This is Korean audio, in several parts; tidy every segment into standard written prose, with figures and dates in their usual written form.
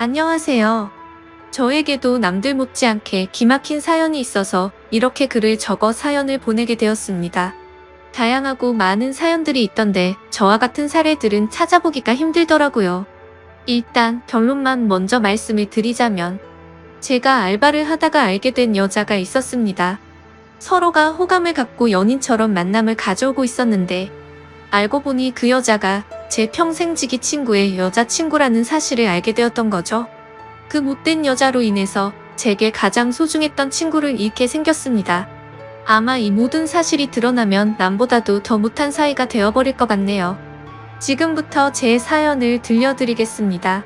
안녕하세요. 저에게도 남들 못지않게 기막힌 사연이 있어서 이렇게 글을 적어 사연을 보내게 되었습니다. 다양하고 많은 사연들이 있던데 저와 같은 사례들은 찾아보기가 힘들더라고요. 일단 결론만 먼저 말씀을 드리자면 제가 알바를 하다가 알게 된 여자가 있었습니다. 서로가 호감을 갖고 연인처럼 만남을 가져오고 있었는데 알고 보니 그 여자가 제 평생지기 친구의 여자친구라는 사실을 알게 되었던 거죠. 그 못된 여자로 인해서 제게 가장 소중했던 친구를 잃게 생겼습니다. 아마 이 모든 사실이 드러나면 남보다도 더 못한 사이가 되어버릴 것 같네요. 지금부터 제 사연을 들려드리겠습니다.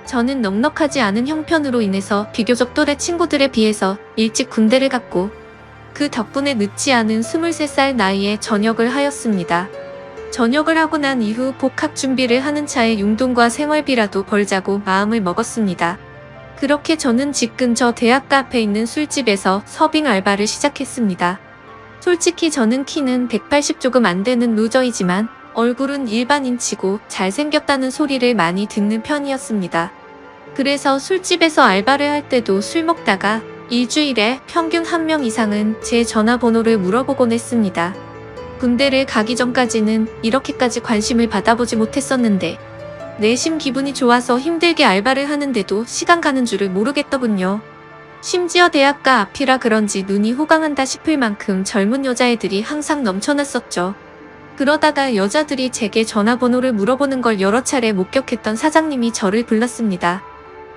저는 넉넉하지 않은 형편으로 인해서 비교적 또래 친구들에 비해서 일찍 군대를 갔고 그 덕분에 늦지 않은 23살 나이에 전역을 하였습니다. 전역을 하고 난 이후 복학 준비를 하는 차에 용돈과 생활비라도 벌자고 마음을 먹었습니다. 그렇게 저는 집 근처 대학가 앞에 있는 술집에서 서빙 알바를 시작했습니다. 솔직히 저는 키는 180 조금 안 되는 루저이지만 얼굴은 일반인치고 잘생겼다는 소리를 많이 듣는 편이었습니다. 그래서 술집에서 알바를 할 때도 술 먹다가 일주일에 평균 1명 이상은 제 전화번호를 물어보곤 했습니다. 군대를 가기 전까지는 이렇게까지 관심을 받아보지 못했었는데 내심 기분이 좋아서 힘들게 알바를 하는데도 시간 가는 줄을 모르겠더군요. 심지어 대학가 앞이라 그런지 눈이 호강한다 싶을 만큼 젊은 여자애들이 항상 넘쳐났었죠. 그러다가 여자들이 제게 전화번호를 물어보는 걸 여러 차례 목격했던 사장님이 저를 불렀습니다.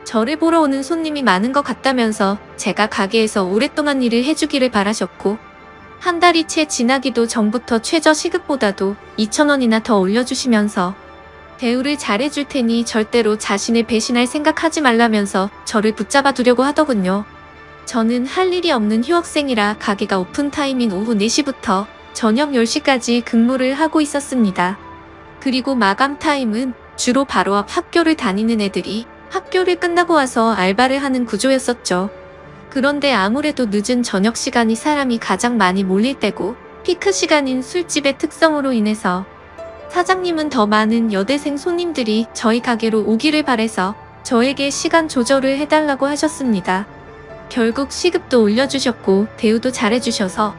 저를 보러 오는 손님이 많은 것 같다면서 제가 가게에서 오랫동안 일을 해주기를 바라셨고 한 달이 채 지나기도 전부터 최저 시급보다도 2,000원이나 더 올려주시면서 대우를 잘해줄 테니 절대로 자신을 배신할 생각하지 말라면서 저를 붙잡아 두려고 하더군요. 저는 할 일이 없는 휴학생이라 가게가 오픈타임인 오후 4시부터 저녁 10시까지 근무를 하고 있었습니다. 그리고 마감 타임은 주로 바로 앞 학교를 다니는 애들이 학교를 끝나고 와서 알바를 하는 구조였었죠. 그런데 아무래도 늦은 저녁 시간이 사람이 가장 많이 몰릴 때고 피크 시간인 술집의 특성으로 인해서 사장님은 더 많은 여대생 손님들이 저희 가게로 오기를 바래서 저에게 시간 조절을 해달라고 하셨습니다. 결국 시급도 올려주셨고 대우도 잘해주셔서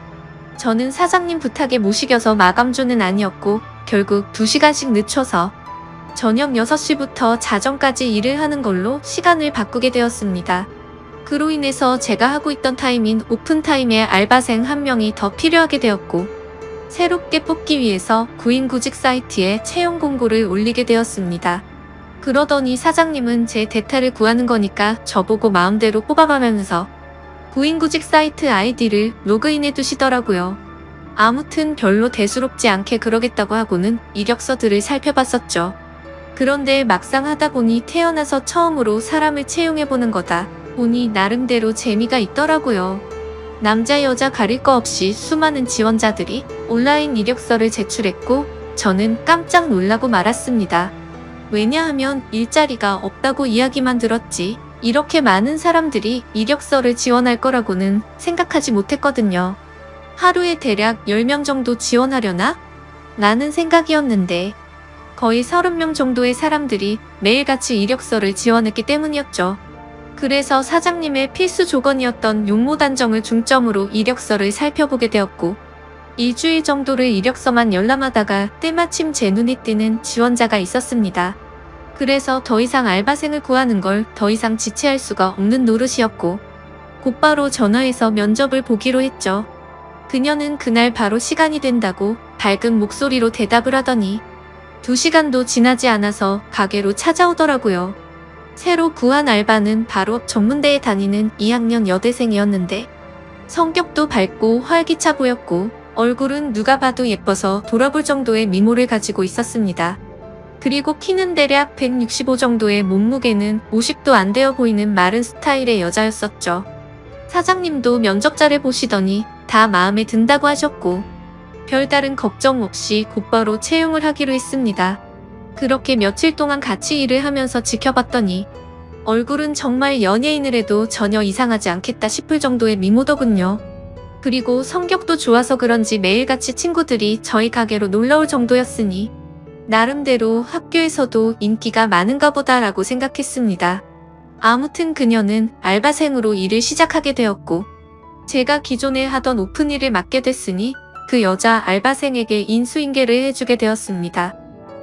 저는 사장님 부탁에 못 이겨서 마감조는 아니었고 결국 2시간씩 늦춰서 저녁 6시부터 자정까지 일을 하는 걸로 시간을 바꾸게 되었습니다. 그로 인해서 제가 하고 있던 타임인 오픈타임에 알바생 1명이 더 필요하게 되었고 새롭게 뽑기 위해서 구인구직 사이트에 채용 공고를 올리게 되었습니다. 그러더니 사장님은 제 대타를 구하는 거니까 저보고 마음대로 뽑아가면서 구인구직 사이트 아이디를 로그인해 두시더라고요. 아무튼 별로 대수롭지 않게 그러겠다고 하고는 이력서들을 살펴봤었죠. 그런데 막상 하다 보니 태어나서 처음으로 사람을 채용해보는 거다 보니 나름대로 재미가 있더라고요. 남자 여자 가릴 거 없이 수많은 지원자들이 온라인 이력서를 제출했고 저는 깜짝 놀라고 말았습니다. 왜냐하면 일자리가 없다고 이야기만 들었지 이렇게 많은 사람들이 이력서를 지원할 거라고는 생각하지 못했거든요. 하루에 대략 10명 정도 지원하려나? 라는 생각이었는데 거의 30명 정도의 사람들이 매일같이 이력서를 지원했기 때문이었죠. 그래서 사장님의 필수 조건이었던 용모 단정을 중점으로 이력서를 살펴보게 되었고 일주일 정도를 이력서만 열람하다가 때마침 제 눈에 띄는 지원자가 있었습니다. 그래서 더 이상 알바생을 구하는 걸 더 이상 지체할 수가 없는 노릇이었고 곧바로 전화해서 면접을 보기로 했죠. 그녀는 그날 바로 시간이 된다고 밝은 목소리로 대답을 하더니 2시간도 지나지 않아서 가게로 찾아오더라고요. 새로 구한 알바는 바로 전문대에 다니는 2학년 여대생이었는데 성격도 밝고 활기차 보였고 얼굴은 누가 봐도 예뻐서 돌아볼 정도의 미모를 가지고 있었습니다. 그리고 키는 대략 165 정도의 몸무게는 50도 안 되어 보이는 마른 스타일의 여자였었죠. 사장님도 면접자를 보시더니 다 마음에 든다고 하셨고 별다른 걱정 없이 곧바로 채용을 하기로 했습니다. 그렇게 며칠 동안 같이 일을 하면서 지켜봤더니 얼굴은 정말 연예인을 해도 전혀 이상하지 않겠다 싶을 정도의 미모더군요. 그리고 성격도 좋아서 그런지 매일같이 친구들이 저희 가게로 놀러올 정도였으니 나름대로 학교에서도 인기가 많은가 보다라고 생각했습니다. 아무튼 그녀는 알바생으로 일을 시작하게 되었고 제가 기존에 하던 오픈 일을 맡게 됐으니 그 여자 알바생에게 인수인계를 해주게 되었습니다.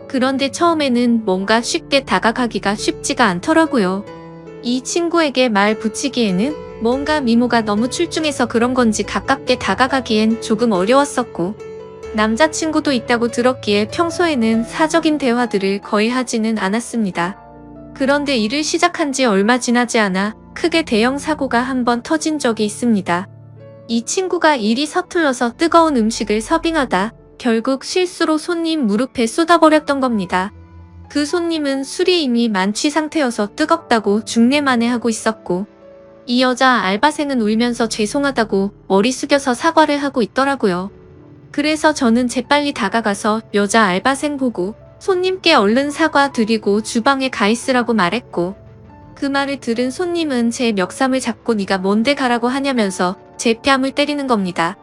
그런데 처음에는 뭔가 쉽게 다가가기가 쉽지가 않더라고요. 이 친구에게 말 붙이기에는 뭔가 미모가 너무 출중해서 그런 건지 가깝게 다가가기엔 조금 어려웠었고 남자친구도 있다고 들었기에 평소에는 사적인 대화들을 거의 하지는 않았습니다. 그런데 일을 시작한 지 얼마 지나지 않아 크게 대형 사고가 한 번 터진 적이 있습니다. 이 친구가 일이 서툴러서 뜨거운 음식을 서빙하다 결국 실수로 손님 무릎에 쏟아버렸던 겁니다. 그 손님은 술이 이미 만취 상태여서 뜨겁다고 중내만해하고 있었고 이 여자 알바생은 울면서 죄송하다고 머리 숙여서 사과를 하고 있더라고요. 그래서 저는 재빨리 다가가서 여자 알바생 보고 손님께 얼른 사과 드리고 주방에 가 있으라고 말했고 그 말을 들은 손님은 제 멱삼을 잡고 네가 뭔데 가라고 하냐면서 제 뺨을 때리는 겁니다.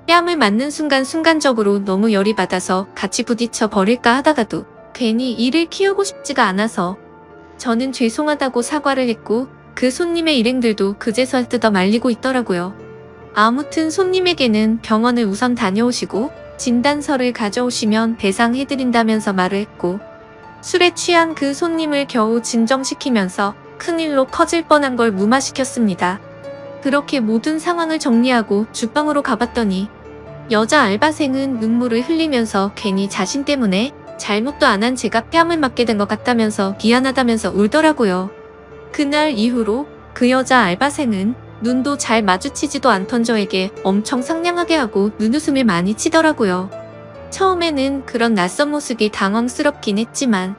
뺨을 맞는 순간적으로 너무 열이 받아서 같이 부딪혀 버릴까 하다가도 괜히 일을 키우고 싶지가 않아서 저는 죄송하다고 사과를 했고 그 손님의 일행들도 그제서야 뜯어 말리고 있더라고요. 아무튼 손님에게는 병원을 우선 다녀오시고 진단서를 가져오시면 배상해드린다면서 말을 했고 술에 취한 그 손님을 겨우 진정시키면서 큰일로 커질 뻔한 걸 무마시켰습니다. 그렇게 모든 상황을 정리하고 주방으로 가봤더니 여자 알바생은 눈물을 흘리면서 괜히 자신 때문에 잘못도 안 한 제가 뺨을 맞게 된 것 같다면서 미안하다면서 울더라고요. 그날 이후로 그 여자 알바생은 눈도 잘 마주치지도 않던 저에게 엄청 상냥하게 하고 눈웃음을 많이 치더라고요. 처음에는 그런 낯선 모습이 당황스럽긴 했지만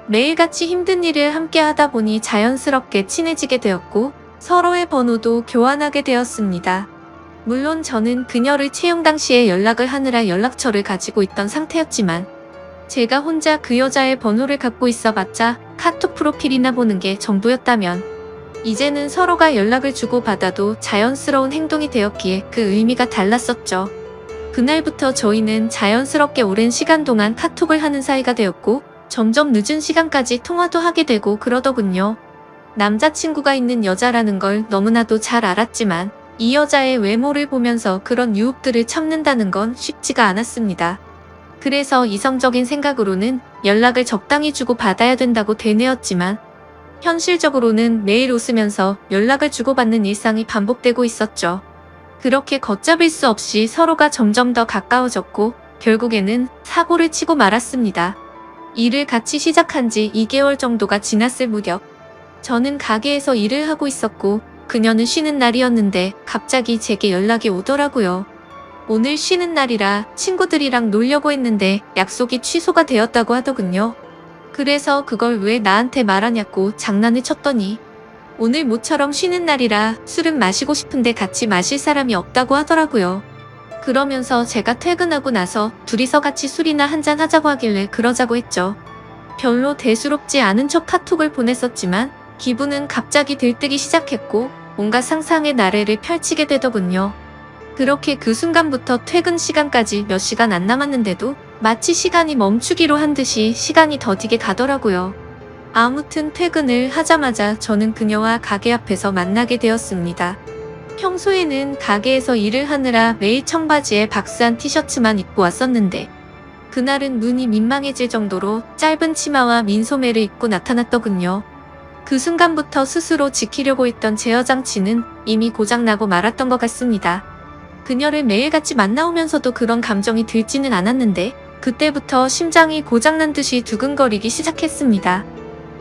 매일같이 힘든 일을 함께 하다 보니 자연스럽게 친해지게 되었고 서로의 번호도 교환하게 되었습니다. 물론 저는 그녀를 채용 당시에 연락을 하느라 연락처를 가지고 있던 상태였지만 제가 혼자 그 여자의 번호를 갖고 있어봤자 카톡 프로필이나 보는 게 전부였다면 이제는 서로가 연락을 주고받아도 자연스러운 행동이 되었기에 그 의미가 달랐었죠. 그날부터 저희는 자연스럽게 오랜 시간 동안 카톡을 하는 사이가 되었고 점점 늦은 시간까지 통화도 하게 되고 그러더군요. 남자친구가 있는 여자라는 걸 너무나도 잘 알았지만 이 여자의 외모를 보면서 그런 유혹들을 참는다는 건 쉽지가 않았습니다. 그래서 이성적인 생각으로는 연락을 적당히 주고 받아야 된다고 되뇌었지만 현실적으로는 매일 웃으면서 연락을 주고받는 일상이 반복되고 있었죠. 그렇게 걷잡을 수 없이 서로가 점점 더 가까워졌고 결국에는 사고를 치고 말았습니다. 일을 같이 시작한 지 2개월 정도가 지났을 무렵 저는 가게에서 일을 하고 있었고 그녀는 쉬는 날이었는데 갑자기 제게 연락이 오더라고요. 오늘 쉬는 날이라 친구들이랑 놀려고 했는데 약속이 취소가 되었다고 하더군요. 그래서 그걸 왜 나한테 말하냐고 장난을 쳤더니 오늘 모처럼 쉬는 날이라 술은 마시고 싶은데 같이 마실 사람이 없다고 하더라고요. 그러면서 제가 퇴근하고 나서 둘이서 같이 술이나 한잔 하자고 하길래 그러자고 했죠. 별로 대수롭지 않은 척 카톡을 보냈었지만 기분은 갑자기 들뜨기 시작했고 온갖 상상의 나래를 펼치게 되더군요. 그렇게 그 순간부터 퇴근 시간까지 몇 시간 안 남았는데도 마치 시간이 멈추기로 한 듯이 시간이 더디게 가더라고요. 아무튼 퇴근을 하자마자 저는 그녀와 가게 앞에서 만나게 되었습니다. 평소에는 가게에서 일을 하느라 매일 청바지에 박스한 티셔츠만 입고 왔었는데 그날은 눈이 민망해질 정도로 짧은 치마와 민소매를 입고 나타났더군요. 그 순간부터 스스로 지키려고 했던 제어 장치는 이미 고장나고 말았던 것 같습니다. 그녀를 매일같이 만나오면서도 그런 감정이 들지는 않았는데 그때부터 심장이 고장난 듯이 두근거리기 시작했습니다.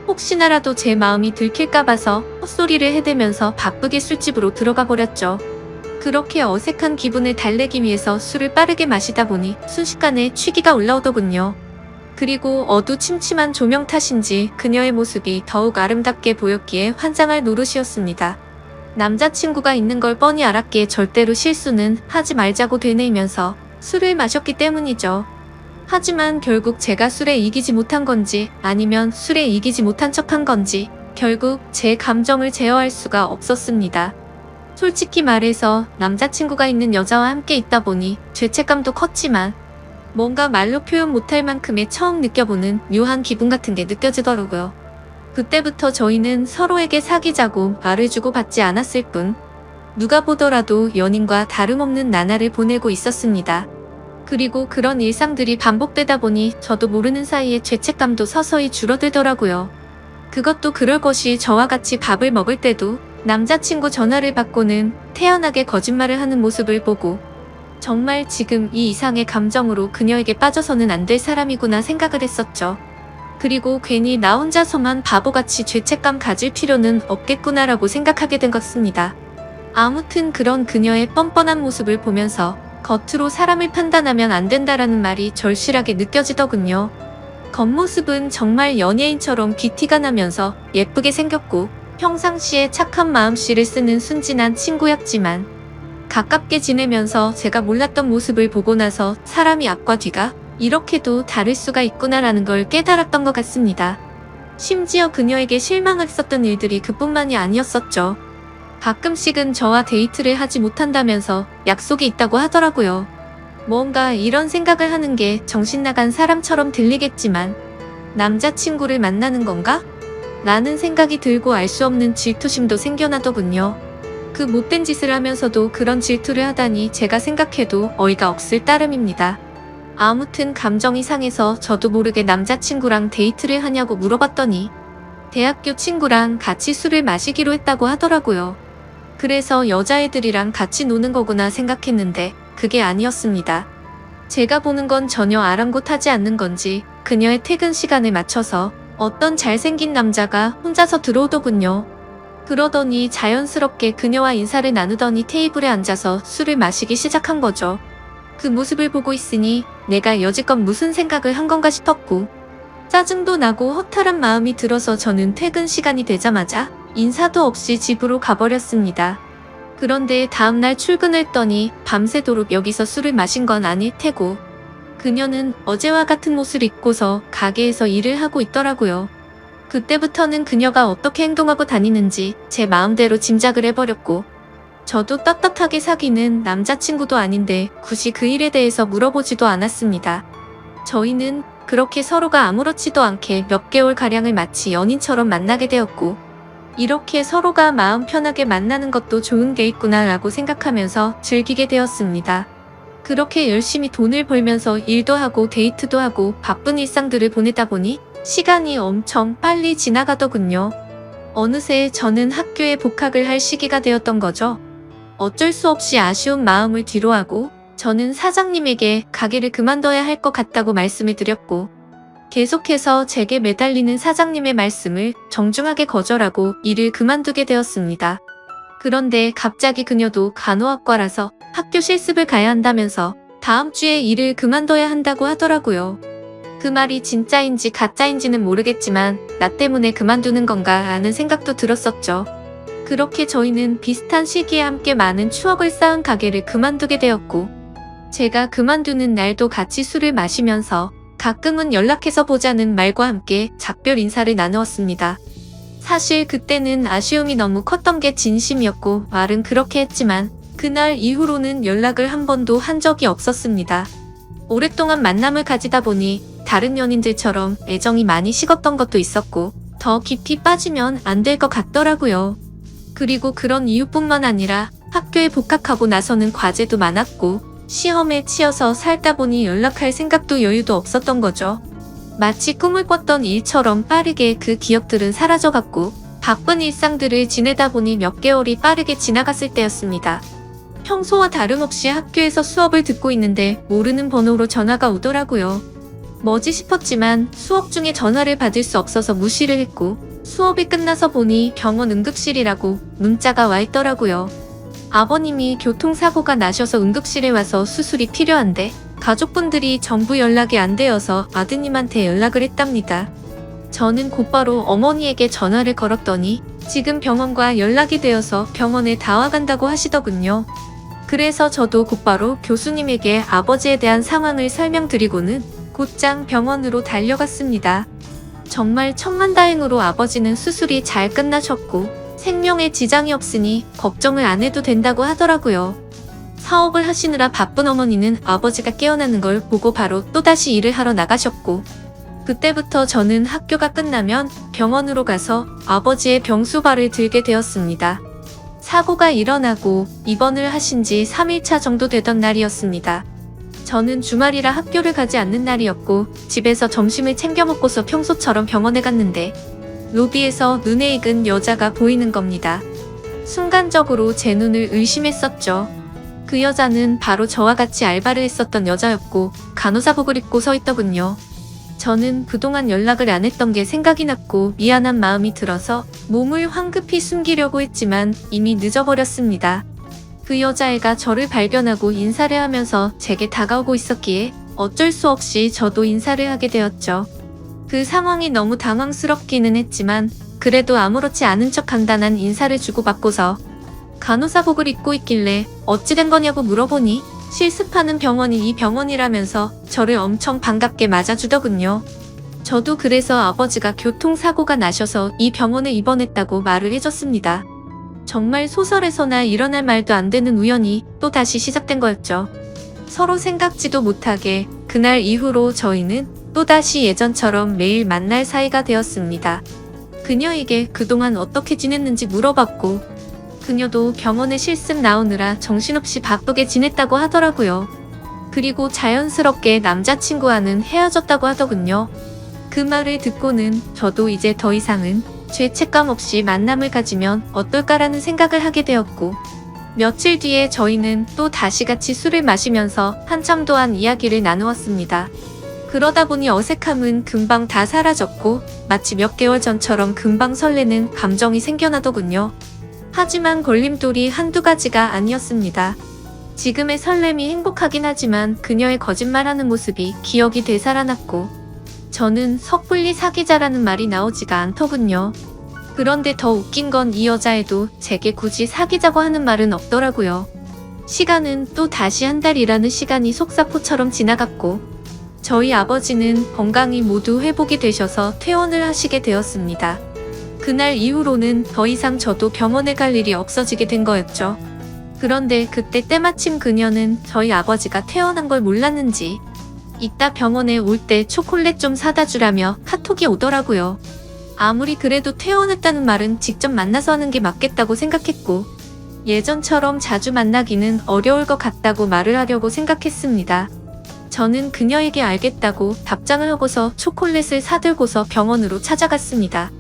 혹시나라도 제 마음이 들킬까 봐서 헛소리를 해대면서 바쁘게 술집으로 들어가 버렸죠. 그렇게 어색한 기분을 달래기 위해서 술을 빠르게 마시다 보니 순식간에 취기가 올라오더군요. 그리고 어두침침한 조명 탓인지 그녀의 모습이 더욱 아름답게 보였기에 환장할 노릇이었습니다. 남자친구가 있는 걸 뻔히 알았기에 절대로 실수는 하지 말자고 되뇌이면서 술을 마셨기 때문이죠. 하지만 결국 제가 술에 이기지 못한 건지 아니면 술에 이기지 못한 척한 건지 결국 제 감정을 제어할 수가 없었습니다. 솔직히 말해서 남자친구가 있는 여자와 함께 있다 보니 죄책감도 컸지만 뭔가 말로 표현 못할 만큼의 처음 느껴보는 묘한 기분 같은 게 느껴지더라고요. 그때부터 저희는 서로에게 사귀자고 말해주고 받지 않았을 뿐 누가 보더라도 연인과 다름없는 나날을 보내고 있었습니다. 그리고 그런 일상들이 반복되다 보니 저도 모르는 사이에 죄책감도 서서히 줄어들더라고요. 그것도 그럴 것이 저와 같이 밥을 먹을 때도 남자친구 전화를 받고는 태연하게 거짓말을 하는 모습을 보고 정말 지금 이 이상의 감정으로 그녀에게 빠져서는 안 될 사람이구나 생각을 했었죠. 그리고 괜히 나 혼자서만 바보같이 죄책감 가질 필요는 없겠구나라고 생각하게 된 것입니다. 아무튼 그런 그녀의 뻔뻔한 모습을 보면서 겉으로 사람을 판단하면 안 된다라는 말이 절실하게 느껴지더군요. 겉모습은 정말 연예인처럼 귀티가 나면서 예쁘게 생겼고 평상시에 착한 마음씨를 쓰는 순진한 친구였지만 가깝게 지내면서 제가 몰랐던 모습을 보고 나서 사람이 앞과 뒤가 이렇게도 다를 수가 있구나라는 걸 깨달았던 것 같습니다. 심지어 그녀에게 실망했었던 일들이 그뿐만이 아니었었죠. 가끔씩은 저와 데이트를 하지 못한다면서 약속이 있다고 하더라고요. 뭔가 이런 생각을 하는 게 정신 나간 사람처럼 들리겠지만 남자친구를 만나는 건가? 라는 생각이 들고 알 수 없는 질투심도 생겨나더군요. 그 못된 짓을 하면서도 그런 질투를 하다니 제가 생각해도 어이가 없을 따름입니다. 아무튼 감정이 상해서 저도 모르게 남자친구랑 데이트를 하냐고 물어봤더니 대학교 친구랑 같이 술을 마시기로 했다고 하더라고요. 그래서 여자애들이랑 같이 노는 거구나 생각했는데 그게 아니었습니다. 제가 보는 건 전혀 아랑곳하지 않는 건지 그녀의 퇴근 시간에 맞춰서 어떤 잘생긴 남자가 혼자서 들어오더군요. 그러더니 자연스럽게 그녀와 인사를 나누더니 테이블에 앉아서 술을 마시기 시작한 거죠. 그 모습을 보고 있으니 내가 여지껏 무슨 생각을 한 건가 싶었고 짜증도 나고 허탈한 마음이 들어서 저는 퇴근 시간이 되자마자 인사도 없이 집으로 가버렸습니다. 그런데 다음날 출근을 했더니 밤새도록 여기서 술을 마신 건 아닐 테고 그녀는 어제와 같은 옷을 입고서 가게에서 일을 하고 있더라고요. 그때부터는 그녀가 어떻게 행동하고 다니는지 제 마음대로 짐작을 해버렸고 저도 떳떳하게 사귀는 남자친구도 아닌데 굳이 그 일에 대해서 물어보지도 않았습니다. 저희는 그렇게 서로가 아무렇지도 않게 몇 개월가량을 마치 연인처럼 만나게 되었고 이렇게 서로가 마음 편하게 만나는 것도 좋은 게 있구나 라고 생각하면서 즐기게 되었습니다. 그렇게 열심히 돈을 벌면서 일도 하고 데이트도 하고 바쁜 일상들을 보내다 보니 시간이 엄청 빨리 지나가더군요. 어느새 저는 학교에 복학을 할 시기가 되었던 거죠. 어쩔 수 없이 아쉬운 마음을 뒤로하고 저는 사장님에게 가게를 그만둬야 할 것 같다고 말씀을 드렸고 계속해서 제게 매달리는 사장님의 말씀을 정중하게 거절하고 일을 그만두게 되었습니다. 그런데 갑자기 그녀도 간호학과라서 학교 실습을 가야 한다면서 다음 주에 일을 그만둬야 한다고 하더라고요. 그 말이 진짜인지 가짜인지는 모르겠지만 나 때문에 그만두는 건가 하는 생각도 들었었죠. 그렇게 저희는 비슷한 시기에 함께 많은 추억을 쌓은 가게를 그만두게 되었고 제가 그만두는 날도 같이 술을 마시면서 가끔은 연락해서 보자는 말과 함께 작별 인사를 나누었습니다. 사실 그때는 아쉬움이 너무 컸던 게 진심이었고 말은 그렇게 했지만 그날 이후로는 연락을 한 번도 한 적이 없었습니다. 오랫동안 만남을 가지다 보니 다른 연인들처럼 애정이 많이 식었던 것도 있었고 더 깊이 빠지면 안 될 것 같더라고요. 그리고 그런 이유뿐만 아니라 학교에 복학하고 나서는 과제도 많았고 시험에 치여서 살다 보니 연락할 생각도 여유도 없었던 거죠. 마치 꿈을 꿨던 일처럼 빠르게 그 기억들은 사라져갔고 바쁜 일상들을 지내다 보니 몇 개월이 빠르게 지나갔을 때였습니다. 평소와 다름없이 학교에서 수업을 듣고 있는데 모르는 번호로 전화가 오더라고요. 뭐지 싶었지만 수업 중에 전화를 받을 수 없어서 무시를 했고 수업이 끝나서 보니 병원 응급실이라고 문자가 와 있더라고요. 아버님이 교통사고가 나셔서 응급실에 와서 수술이 필요한데 가족분들이 전부 연락이 안 되어서 아드님한테 연락을 했답니다. 저는 곧바로 어머니에게 전화를 걸었더니 지금 병원과 연락이 되어서 병원에 다 와간다고 하시더군요. 그래서 저도 곧바로 교수님에게 아버지에 대한 상황을 설명드리고는 곧장 병원으로 달려갔습니다. 정말 천만다행으로 아버지는 수술이 잘 끝나셨고 생명에 지장이 없으니 걱정을 안 해도 된다고 하더라고요. 사업을 하시느라 바쁜 어머니는 아버지가 깨어나는 걸 보고 바로 또다시 일을 하러 나가셨고 그때부터 저는 학교가 끝나면 병원으로 가서 아버지의 병수발을 들게 되었습니다. 사고가 일어나고 입원을 하신 지 3일차 정도 되던 날이었습니다. 저는 주말이라 학교를 가지 않는 날이었고 집에서 점심을 챙겨 먹고서 평소처럼 병원에 갔는데 로비에서 눈에 익은 여자가 보이는 겁니다. 순간적으로 제 눈을 의심했었죠. 그 여자는 바로 저와 같이 알바를 했었던 여자였고 간호사복을 입고 서 있더군요. 저는 그동안 연락을 안 했던 게 생각이 났고 미안한 마음이 들어서 몸을 황급히 숨기려고 했지만 이미 늦어버렸습니다. 그 여자애가 저를 발견하고 인사를 하면서 제게 다가오고 있었기에 어쩔 수 없이 저도 인사를 하게 되었죠. 그 상황이 너무 당황스럽기는 했지만 그래도 아무렇지 않은 척 간단한 인사를 주고받고서 간호사복을 입고 있길래 어찌 된 거냐고 물어보니 실습하는 병원이 이 병원이라면서 저를 엄청 반갑게 맞아주더군요. 저도 그래서 아버지가 교통사고가 나셔서 이 병원에 입원했다고 말을 해줬습니다. 정말 소설에서나 일어날 말도 안 되는 우연이 또 다시 시작된 거였죠. 서로 생각지도 못하게 그날 이후로 저희는 또다시 예전처럼 매일 만날 사이가 되었습니다. 그녀에게 그동안 어떻게 지냈는지 물어봤고 그녀도 병원에 실습 나오느라 정신없이 바쁘게 지냈다고 하더라고요. 그리고 자연스럽게 남자친구와는 헤어졌다고 하더군요. 그 말을 듣고는 저도 이제 더 이상은 죄책감 없이 만남을 가지면 어떨까라는 생각을 하게 되었고 며칠 뒤에 저희는 또 다시 같이 술을 마시면서 한참 동안 이야기를 나누었습니다. 그러다 보니 어색함은 금방 다 사라졌고 마치 몇 개월 전처럼 금방 설레는 감정이 생겨나더군요. 하지만 걸림돌이 한두 가지가 아니었습니다. 지금의 설렘이 행복하긴 하지만 그녀의 거짓말하는 모습이 기억이 되살아났고 저는 섣불리 사귀자라는 말이 나오지가 않더군요. 그런데 더 웃긴 건 이 여자애도 제게 굳이 사귀자고 하는 말은 없더라고요. 시간은 또 다시 한 달이라는 시간이 속사포처럼 지나갔고 저희 아버지는 건강이 모두 회복이 되셔서 퇴원을 하시게 되었습니다. 그날 이후로는 더 이상 저도 병원에 갈 일이 없어지게 된 거였죠. 그런데 그때 때마침 그녀는 저희 아버지가 퇴원한 걸 몰랐는지 이따 병원에 올 때 초콜릿 좀 사다 주라며 카톡이 오더라고요. 아무리 그래도 퇴원했다는 말은 직접 만나서 하는 게 맞겠다고 생각했고 예전처럼 자주 만나기는 어려울 것 같다고 말을 하려고 생각했습니다. 저는 그녀에게 알겠다고 답장을 하고서 초콜릿을 사들고서 병원으로 찾아갔습니다.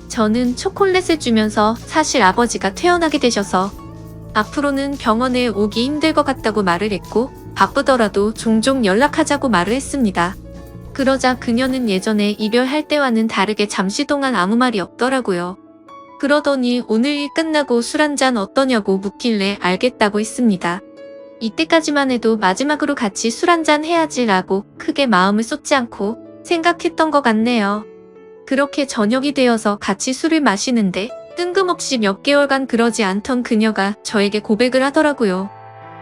저는 초콜릿을 주면서 사실 아버지가 퇴원하게 되셔서 앞으로는 병원에 오기 힘들 것 같다고 말을 했고 바쁘더라도 종종 연락하자고 말을 했습니다. 그러자 그녀는 예전에 이별할 때와는 다르게 잠시 동안 아무 말이 없더라고요. 그러더니 오늘 일 끝나고 술 한잔 어떠냐고 묻길래 알겠다고 했습니다. 이때까지만 해도 마지막으로 같이 술 한잔 해야지라고 크게 마음을 쏟지 않고 생각했던 것 같네요. 그렇게 저녁이 되어서 같이 술을 마시는데 뜬금없이 몇 개월간 그러지 않던 그녀가 저에게 고백을 하더라고요.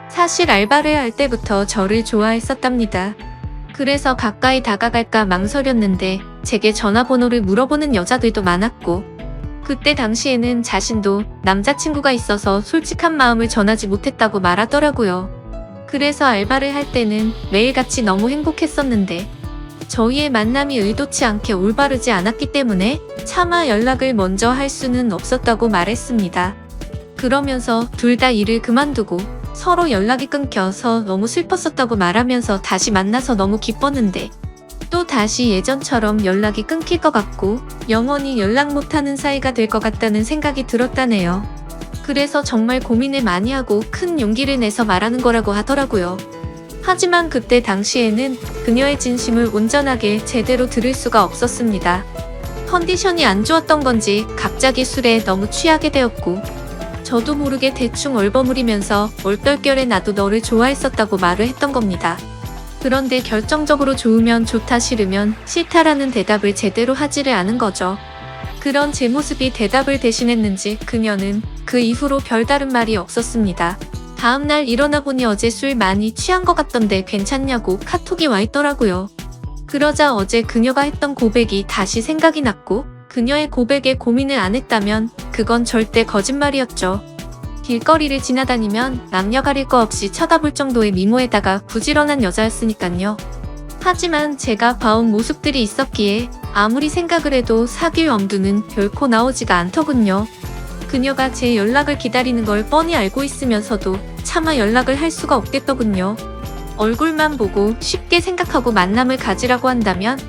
사실 알바를 할 때부터 저를 좋아했었답니다. 그래서 가까이 다가갈까 망설였는데 제게 전화번호를 물어보는 여자들도 많았고 그때 당시에는 자신도 남자친구가 있어서 솔직한 마음을 전하지 못했다고 말하더라고요. 그래서 알바를 할 때는 매일같이 너무 행복했었는데 저희의 만남이 의도치 않게 올바르지 않았기 때문에 차마 연락을 먼저 할 수는 없었다고 말했습니다. 그러면서 둘 다 일을 그만두고 서로 연락이 끊겨서 너무 슬펐었다고 말하면서 다시 만나서 너무 기뻤는데 또 다시 예전처럼 연락이 끊길 것 같고 영원히 연락 못하는 사이가 될 것 같다는 생각이 들었다네요. 그래서 정말 고민을 많이 하고 큰 용기를 내서 말하는 거라고 하더라고요. 하지만 그때 당시에는 그녀의 진심을 온전하게 제대로 들을 수가 없었습니다. 컨디션이 안 좋았던 건지 갑자기 술에 너무 취하게 되었고 저도 모르게 대충 얼버무리면서 얼떨결에 나도 너를 좋아했었다고 말을 했던 겁니다. 그런데 결정적으로 좋으면 좋다 싫으면 싫다라는 대답을 제대로 하지를 않은 거죠. 그런 제 모습이 대답을 대신했는지 그녀는 그 이후로 별다른 말이 없었습니다. 다음날 일어나 보니 어제 술 많이 취한 것 같던데 괜찮냐고 카톡이 와 있더라고요. 그러자 어제 그녀가 했던 고백이 다시 생각이 났고 그녀의 고백에 고민을 안 했다면 그건 절대 거짓말이었죠. 길거리를 지나다니면 남녀 가릴 거 없이 쳐다볼 정도의 미모에다가 부지런한 여자였으니깐요. 하지만 제가 봐온 모습들이 있었기에 아무리 생각을 해도 사귈 엄두는 결코 나오지가 않더군요. 그녀가 제 연락을 기다리는 걸 뻔히 알고 있으면서도 차마 연락을 할 수가 없겠더군요. 얼굴만 보고 쉽게 생각하고 만남을 가지라고 한다면